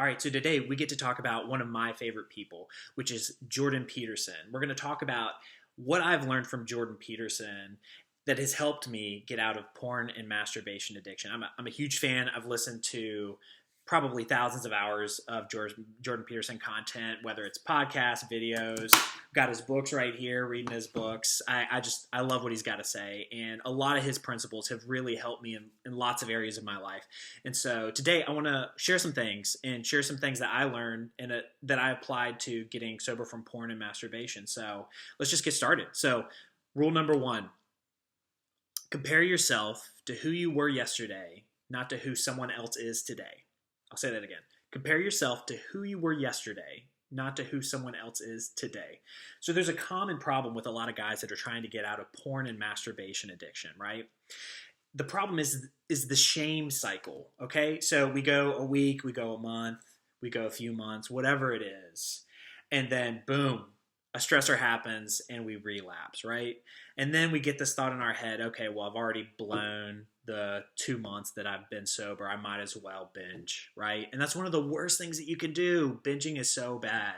All right, so today we get to talk about one of my favorite people, which is Jordan Peterson. We're going to talk about what I've learned from Jordan Peterson that has helped me get out of porn and masturbation addiction. I'm a huge fan. I've listened to probably thousands of hours of Jordan Peterson content, whether it's podcasts, videos. Got his books right here, reading his books. I love what he's got to say. And a lot of his principles have really helped me in lots of areas of my life. And so today I want to share some things that I learned and that I applied to getting sober from porn and masturbation. So let's just get started. So rule number 1, compare yourself to who you were yesterday, not to who someone else is today. I'll say that again. Compare yourself to who you were yesterday, not to who someone else is today. So there's a common problem with a lot of guys that are trying to get out of porn and masturbation addiction, right? The problem is the shame cycle, okay? So we go a week, we go a month, we go a few months, whatever it is. And then boom, a stressor happens and we relapse, right? And then we get this thought in our head, okay, well, I've already blown the 2 months that I've been sober. I might as well binge, right? And that's one of the worst things that you can do. Binging is so bad.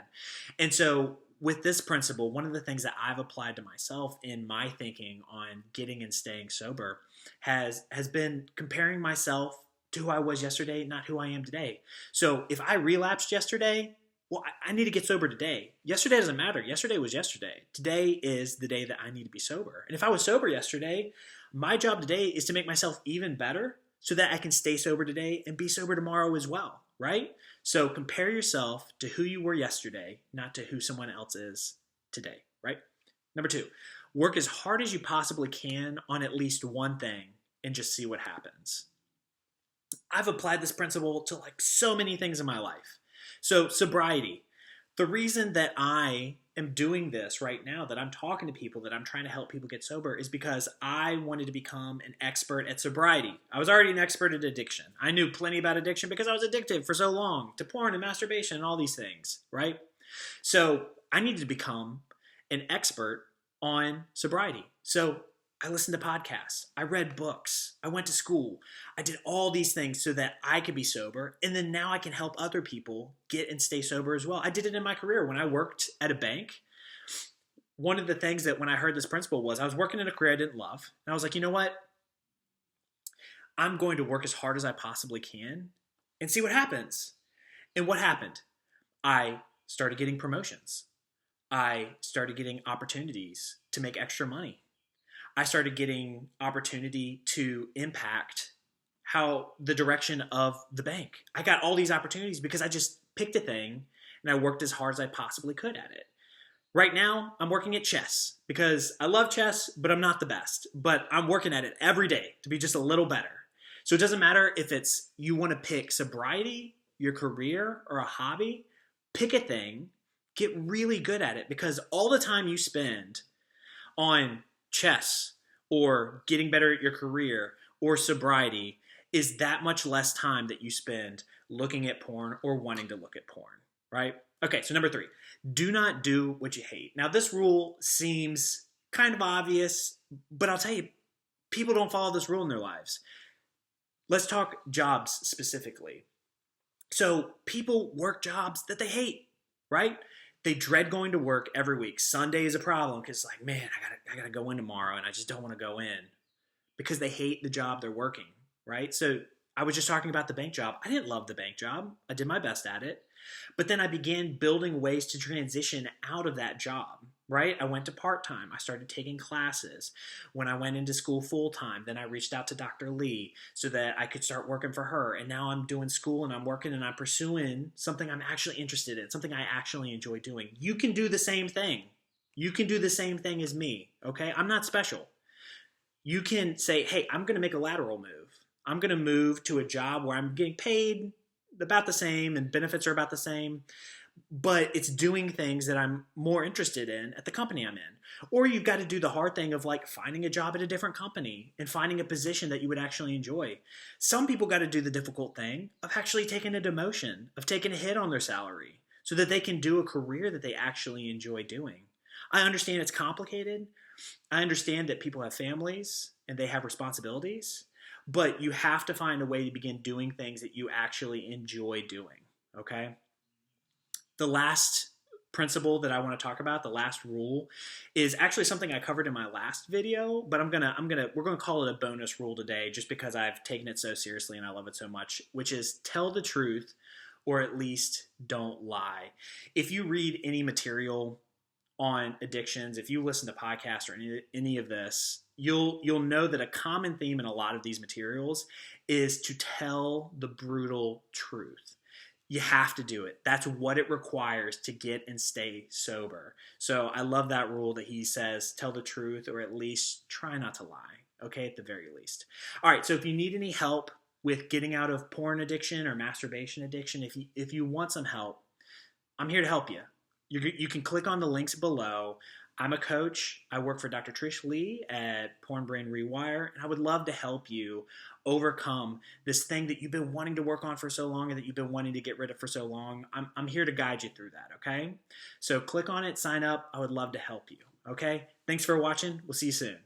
And so with this principle, one of the things that I've applied to myself in my thinking on getting and staying sober has been comparing myself to who I was yesterday, not who I am today. So if I relapsed yesterday, well, I need to get sober today. Yesterday doesn't matter. Yesterday was yesterday. Today is the day that I need to be sober. And if I was sober yesterday, my job today is to make myself even better so that I can stay sober today and be sober tomorrow as well, right? So compare yourself to who you were yesterday, not to who someone else is today, right? Number 2, work as hard as you possibly can on at least one thing and just see what happens. I've applied this principle to like so many things in my life. So sobriety, the reason that I am doing this right now, that I'm talking to people, that I'm trying to help people get sober is because I wanted to become an expert at sobriety. I was already an expert at addiction. I knew plenty about addiction because I was addicted for so long to porn and masturbation and all these things, right? So I needed to become an expert on sobriety. So I listened to podcasts. I read books. I went to school. I did all these things so that I could be sober. And then now I can help other people get and stay sober as well. I did it in my career. When I worked at a bank, one of the things that when I heard this principle was I was working in a career I didn't love. And I was like, you know what? I'm going to work as hard as I possibly can and see what happens. And what happened? I started getting promotions. I started getting opportunities to make extra money. I started getting opportunity to impact how the direction of the bank. I got all these opportunities because I just picked a thing and I worked as hard as I possibly could at it. Right now, I'm working at chess because I love chess, but I'm not the best. But I'm working at it every day to be just a little better. So it doesn't matter if it's you want to pick sobriety, your career, or a hobby. Pick a thing, get really good at it because all the time you spend on chess or getting better at your career or sobriety is that much less time that you spend looking at porn or wanting to look at porn, right? Okay, so number 3, do not do what you hate. Now this rule seems kind of obvious, but I'll tell you, people don't follow this rule in their lives. Let's talk jobs specifically. So people work jobs that they hate, right? They dread going to work every week. Sunday is a problem because like, man, I gotta go in tomorrow and I just don't want to go in because they hate the job they're working, right? So I was just talking about the bank job. I didn't love the bank job. I did my best at it. But then I began building ways to transition out of that job, right? I went to part-time. I started taking classes. When I went into school full-time, then I reached out to Dr. Leigh so that I could start working for her. And now I'm doing school and I'm working and I'm pursuing something I'm actually interested in, something I actually enjoy doing. You can do the same thing. You can do the same thing as me, okay? I'm not special. You can say, hey, I'm going to make a lateral move. I'm going to move to a job where I'm getting paid about the same and benefits are about the same, but it's doing things that I'm more interested in at the company I'm in. Or you've got to do the hard thing of like finding a job at a different company and finding a position that you would actually enjoy. Some people got to do the difficult thing of actually taking a demotion, of taking a hit on their salary so that they can do a career that they actually enjoy doing. I understand it's complicated. I understand that people have families and they have responsibilities, but you have to find a way to begin doing things that you actually enjoy doing, okay? The last principle that I want to talk about, the last rule, is actually something I covered in my last video, but we're gonna call it a bonus rule today just because I've taken it so seriously and I love it so much, which is tell the truth or at least don't lie. If you read any material on addictions, if you listen to podcasts or any of this, you'll know that a common theme in a lot of these materials is to tell the brutal truth. You have to do it. That's what it requires to get and stay sober. So I love that rule that he says, tell the truth or at least try not to lie, okay, at the very least. All right, so if you need any help with getting out of porn addiction or masturbation addiction, if you want some help, I'm here to help you. You can click on the links below. I'm a coach. I work for Dr. Trish Leigh at Porn Brain Rewire, and I would love to help you overcome this thing that you've been wanting to work on for so long and that you've been wanting to get rid of for so long. I'm here to guide you through that, okay? So click on it, sign up. I would love to help you, okay? Thanks for watching. We'll see you soon.